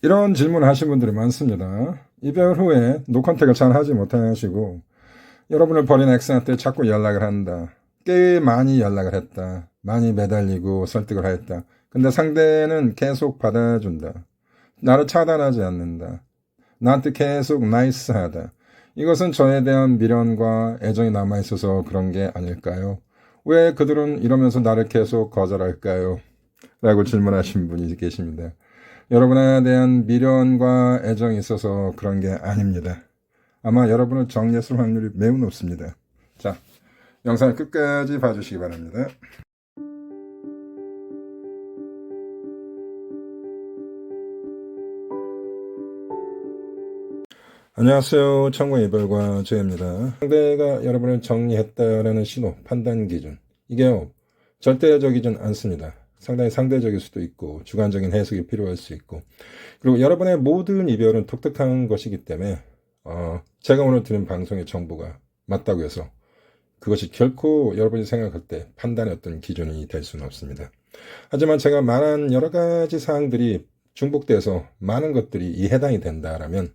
이런 질문을 하신 분들이 많습니다. 이별 후에 노컨택을 잘 하지 못하시고 여러분을 버린 엑스한테 자꾸 연락을 한다. 꽤 많이 연락을 했다. 많이 매달리고 설득을 했다. 근데 상대는 계속 받아준다. 나를 차단하지 않는다. 나한테 계속 나이스하다. 이것은 저에 대한 미련과 애정이 남아있어서 그런 게 아닐까요? 왜 그들은 이러면서 나를 계속 거절할까요? 라고 질문하신 분이 계십니다. 여러분에 대한 미련과 애정이 있어서 그런 게 아닙니다. 아마 여러분을 정리했을 확률이 매우 높습니다. 자, 영상을 끝까지 봐주시기 바랍니다. 안녕하세요. 천국의 이별과 조입니다. 상대가 여러분을 정리했다라는 신호, 판단 기준. 이게요, 절대적이진 않습니다. 상당히 상대적일 수도 있고, 주관적인 해석이 필요할 수 있고, 그리고 여러분의 모든 이별은 독특한 것이기 때문에, 제가 오늘 드린 방송의 정보가 맞다고 해서, 그것이 결코 여러분이 생각할 때 판단의 어떤 기준이 될 수는 없습니다. 하지만 제가 말한 여러 가지 사항들이 중복돼서 많은 것들이 이 해당이 된다라면,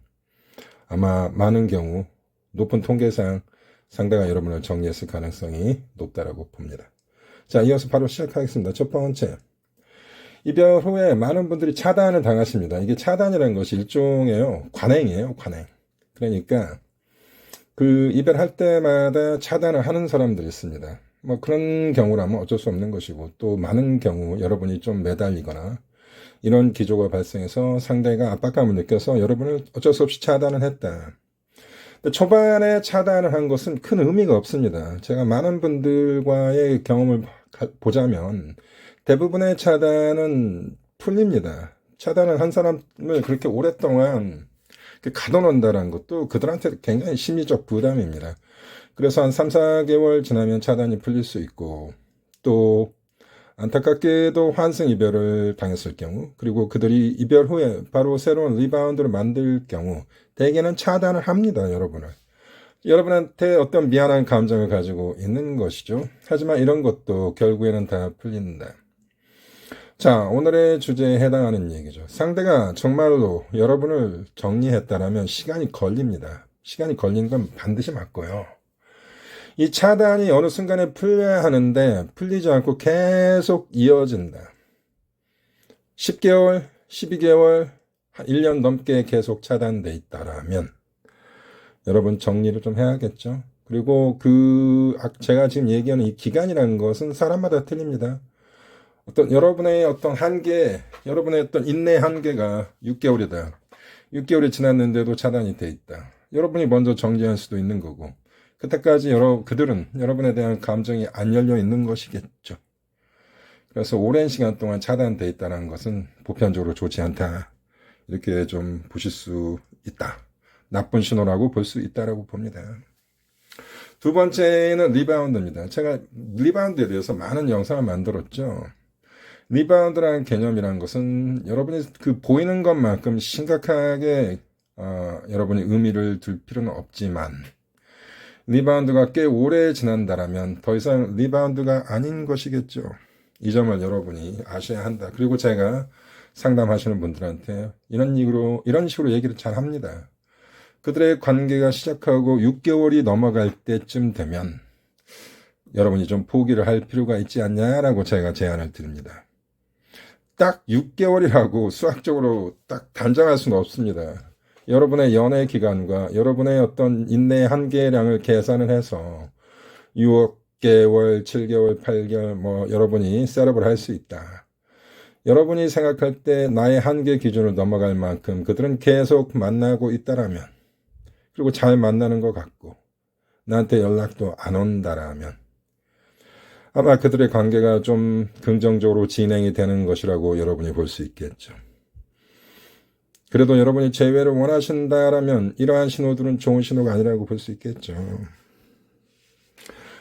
아마 많은 경우 높은 통계상 상대가 여러분을 정리했을 가능성이 높다라고 봅니다. 자, 이어서 바로 시작하겠습니다. 첫 번째, 이별 후에 많은 분들이 차단을 당하십니다. 이게 차단이라는 것이 일종의 관행이에요. 관행. 그러니까 그 이별할 때마다 차단을 하는 사람들이 있습니다. 뭐 그런 경우라면 어쩔 수 없는 것이고, 또 많은 경우 여러분이 좀 매달리거나 이런 기조가 발생해서 상대가 압박감을 느껴서 여러분을 어쩔 수 없이 차단을 했다. 근데 초반에 차단을 한 것은 큰 의미가 없습니다. 제가 많은 분들과의 경험을 보자면 대부분의 차단은 풀립니다. 차단을 한 사람을 그렇게 오랫동안 가둬놓는다는 것도 그들한테 굉장히 심리적 부담입니다. 그래서 한 3, 4개월 지나면 차단이 풀릴 수 있고, 또 안타깝게도 환승 이별을 당했을 경우, 그리고 그들이 이별 후에 바로 새로운 리바운드를 만들 경우 대개는 차단을 합니다. 여러분한테 어떤 미안한 감정을 가지고 있는 것이죠. 하지만 이런 것도 결국에는 다 풀린다. 자, 오늘의 주제에 해당하는 얘기죠. 상대가 정말로 여러분을 정리했다라면 시간이 걸립니다. 시간이 걸리는 건 반드시 맞고요. 이 차단이 어느 순간에 풀려야 하는데 풀리지 않고 계속 이어진다. 10개월, 12개월, 1년 넘게 계속 차단돼 있다라면 여러분 정리를 좀 해야겠죠. 그리고 제가 지금 얘기하는 이 기간이라는 것은 사람마다 틀립니다. 여러분의 어떤 한계, 여러분의 어떤 인내 한계가 6개월이다. 6개월이 지났는데도 차단이 돼 있다. 여러분이 먼저 정지할 수도 있는 거고, 그때까지 그들은 여러분에 대한 감정이 안 열려 있는 것이겠죠. 그래서 오랜 시간 동안 차단돼 있다는 것은 보편적으로 좋지 않다. 이렇게 좀 보실 수 있다. 나쁜 신호라고 볼 수 있다라고 봅니다. 두 번째는 리바운드입니다. 제가 리바운드에 대해서 많은 영상을 만들었죠. 리바운드라는 개념이라는 것은 여러분이 보이는 것만큼 심각하게 여러분이 의미를 둘 필요는 없지만, 리바운드가 꽤 오래 지난다라면 더 이상 리바운드가 아닌 것이겠죠. 이 점을 여러분이 아셔야 한다. 그리고 제가 상담하시는 분들한테 이런 식으로 얘기를 잘 합니다. 그들의 관계가 시작하고 6개월이 넘어갈 때쯤 되면 여러분이 좀 포기를 할 필요가 있지 않냐라고 제가 제안을 드립니다. 딱 6개월이라고 수학적으로 딱 단정할 수는 없습니다. 여러분의 연애 기간과 여러분의 어떤 인내 한계량을 계산을 해서 6개월, 7개월, 8개월 여러분이 셋업을 할 수 있다. 여러분이 생각할 때 나의 한계 기준을 넘어갈 만큼 그들은 계속 만나고 있다라면, 그리고 잘 만나는 것 같고 나한테 연락도 안 온다라면 아마 그들의 관계가 좀 긍정적으로 진행이 되는 것이라고 여러분이 볼 수 있겠죠. 그래도 여러분이 재회를 원하신다라면 이러한 신호들은 좋은 신호가 아니라고 볼 수 있겠죠.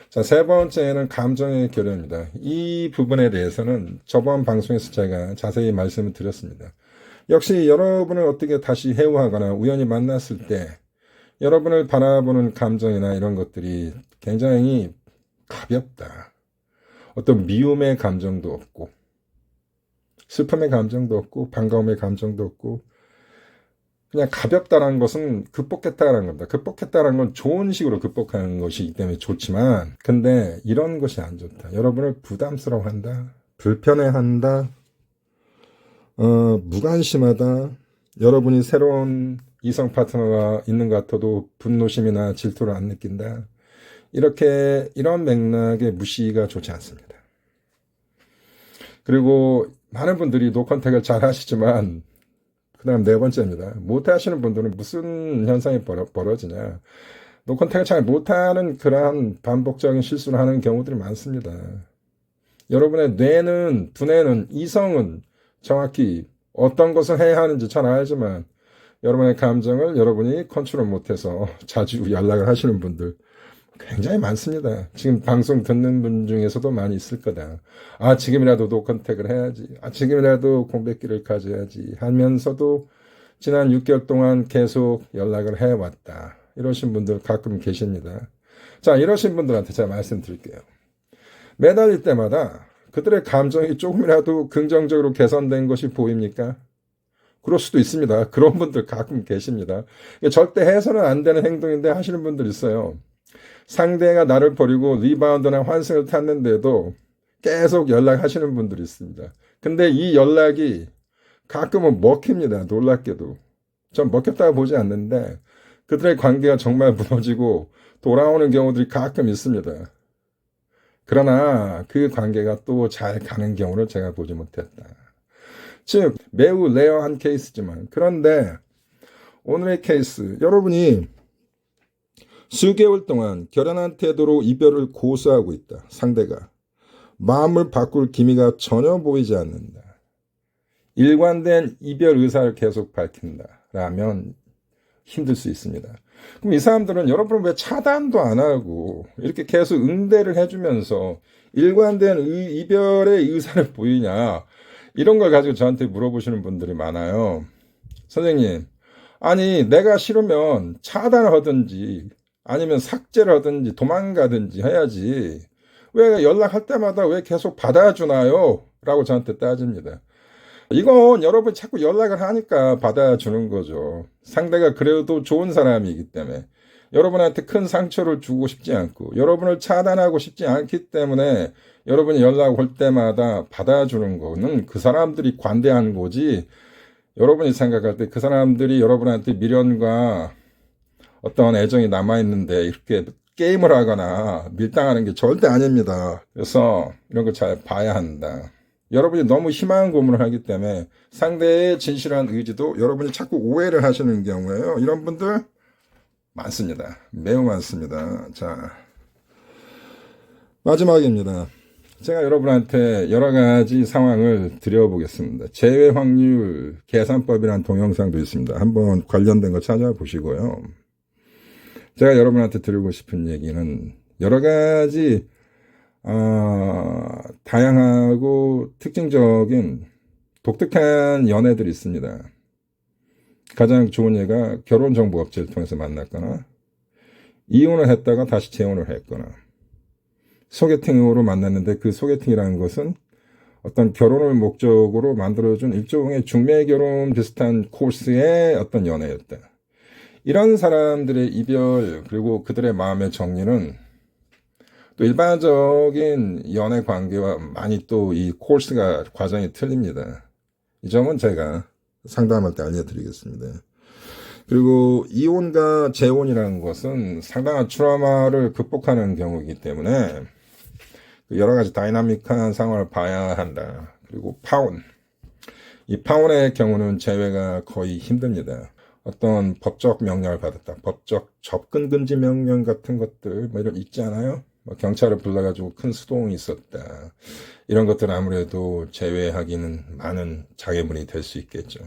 자, 세 번째는 감정의 교류입니다. 이 부분에 대해서는 저번 방송에서 제가 자세히 말씀을 드렸습니다. 역시 여러분을 어떻게 다시 회유하거나 우연히 만났을 때 여러분을 바라보는 감정이나 이런 것들이 굉장히 가볍다. 어떤 미움의 감정도 없고, 슬픔의 감정도 없고, 반가움의 감정도 없고, 그냥 가볍다는 것은 극복했다라는 겁니다. 극복했다는 건 좋은 식으로 극복하는 것이기 때문에 좋지만, 근데 이런 것이 안 좋다. 여러분을 부담스러워한다, 불편해한다, 무관심하다, 여러분이 새로운 이성 파트너가 있는 것 같아도 분노심이나 질투를 안 느낀다. 이런 맥락의 무시가 좋지 않습니다. 그리고 많은 분들이 노컨택을 잘 하시지만, 그 다음 네 번째입니다. 못하시는 분들은 무슨 현상이 벌어지냐. 노컨택을 잘 못하는 그러한 반복적인 실수를 하는 경우들이 많습니다. 여러분의 두뇌는, 이성은 정확히 어떤 것을 해야 하는지 잘 알지만, 여러분의 감정을 여러분이 컨트롤 못해서 자주 연락을 하시는 분들 굉장히 많습니다. 지금 방송 듣는 분 중에서도 많이 있을 거다. 지금이라도 노컨택을 해야지. 지금이라도 공백기를 가져야지 하면서도 지난 6개월 동안 계속 연락을 해왔다. 이러신 분들 가끔 계십니다. 자, 이러신 분들한테 제가 말씀드릴게요. 매달릴 때마다 그들의 감정이 조금이라도 긍정적으로 개선된 것이 보입니까? 그럴 수도 있습니다. 그런 분들 가끔 계십니다. 절대 해서는 안 되는 행동인데 하시는 분들 있어요. 상대가 나를 버리고 리바운드나 환승을 탔는데도 계속 연락하시는 분들이 있습니다. 근데 이 연락이 가끔은 먹힙니다. 놀랍게도. 전 먹혔다고 보지 않는데 그들의 관계가 정말 무너지고 돌아오는 경우들이 가끔 있습니다. 그러나 그 관계가 또 잘 가는 경우를 제가 보지 못했다. 즉 매우 레어한 케이스지만, 그런데 오늘의 케이스, 여러분이 수개월 동안 결연한 태도로 이별을 고수하고 있다. 상대가 마음을 바꿀 기미가 전혀 보이지 않는다. 일관된 이별 의사를 계속 밝힌다라면 힘들 수 있습니다. 그럼 이 사람들은 여러분은 왜 차단도 안 하고 이렇게 계속 응대를 해주면서 일관된 이별의 의사를 보이냐, 이런 걸 가지고 저한테 물어보시는 분들이 많아요. 선생님, 내가 싫으면 차단을 하든지 아니면 삭제를 하든지 도망가든지 해야지 왜 연락할 때마다 왜 계속 받아주나요? 라고 저한테 따집니다. 이건 여러분이 자꾸 연락을 하니까 받아주는 거죠. 상대가 그래도 좋은 사람이기 때문에, 여러분한테 큰 상처를 주고 싶지 않고 여러분을 차단하고 싶지 않기 때문에 여러분이 연락 올 때마다 받아주는 거는 그 사람들이 관대한 거지, 여러분이 생각할 때 그 사람들이 여러분한테 미련과 어떤 애정이 남아있는데 이렇게 게임을 하거나 밀당하는 게 절대 아닙니다. 그래서 이런 거 잘 봐야 한다. 여러분이 너무 희망 고문을 하기 때문에 상대의 진실한 의지도 여러분이 자꾸 오해를 하시는 경우에요. 이런 분들 많습니다. 매우 많습니다. 자, 마지막입니다. 제가 여러분한테 여러 가지 상황을 드려보겠습니다. 재회 확률 계산법이라는 동영상도 있습니다. 한번 관련된 거 찾아보시고요. 제가 여러분한테 드리고 싶은 얘기는 여러 가지 다양하고 특징적인 독특한 연애들이 있습니다. 가장 좋은 예가 결혼정보업체를 통해서 만났거나 이혼을 했다가 다시 재혼을 했거나, 소개팅으로 만났는데 그 소개팅이라는 것은 어떤 결혼을 목적으로 만들어준 일종의 중매결혼 비슷한 코스의 어떤 연애였다. 이런 사람들의 이별 그리고 그들의 마음의 정리는 또 일반적인 연애 관계와 많이 또 이 코스가 과정이 틀립니다. 이 점은 제가 상담할 때 알려드리겠습니다. 그리고 이혼과 재혼이라는 것은 상당한 트라우마를 극복하는 경우이기 때문에 여러 가지 다이나믹한 상황을 봐야 한다. 그리고 파혼. 이 파혼의 경우는 재회가 거의 힘듭니다. 어떤 법적 명령을 받았다. 법적 접근 금지 명령 같은 것들 뭐 이런 있지 않아요? 경찰을 불러가지고 큰 수동이 있었다. 이런 것들은 아무래도 제외하기는 많은 장애물이 될 수 있겠죠.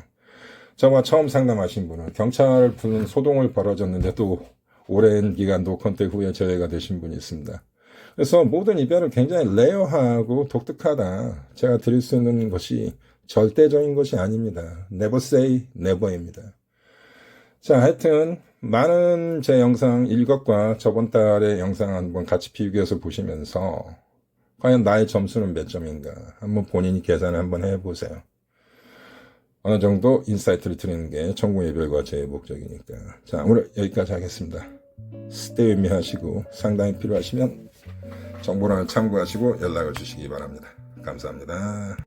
저와 처음 상담하신 분은 경찰을 부른 소동을 벌어졌는데도 오랜 기간 노컨택 후에 제외가 되신 분이 있습니다. 그래서 모든 이별은 굉장히 레어하고 독특하다. 제가 드릴 수 있는 것이 절대적인 것이 아닙니다. Never say never입니다. 자, 하여튼 많은 제 영상 이것과 저번 달의 영상 한번 같이 비교해서 보시면서 과연 나의 점수는 몇 점인가 한번 본인이 계산을 한번 해보세요. 어느 정도 인사이트를 드리는 게 천공예별과 제 목적이니까. 자, 오늘 여기까지 하겠습니다. stay with me 하시고 상담이 필요하시면 정보란을 참고하시고 연락을 주시기 바랍니다. 감사합니다.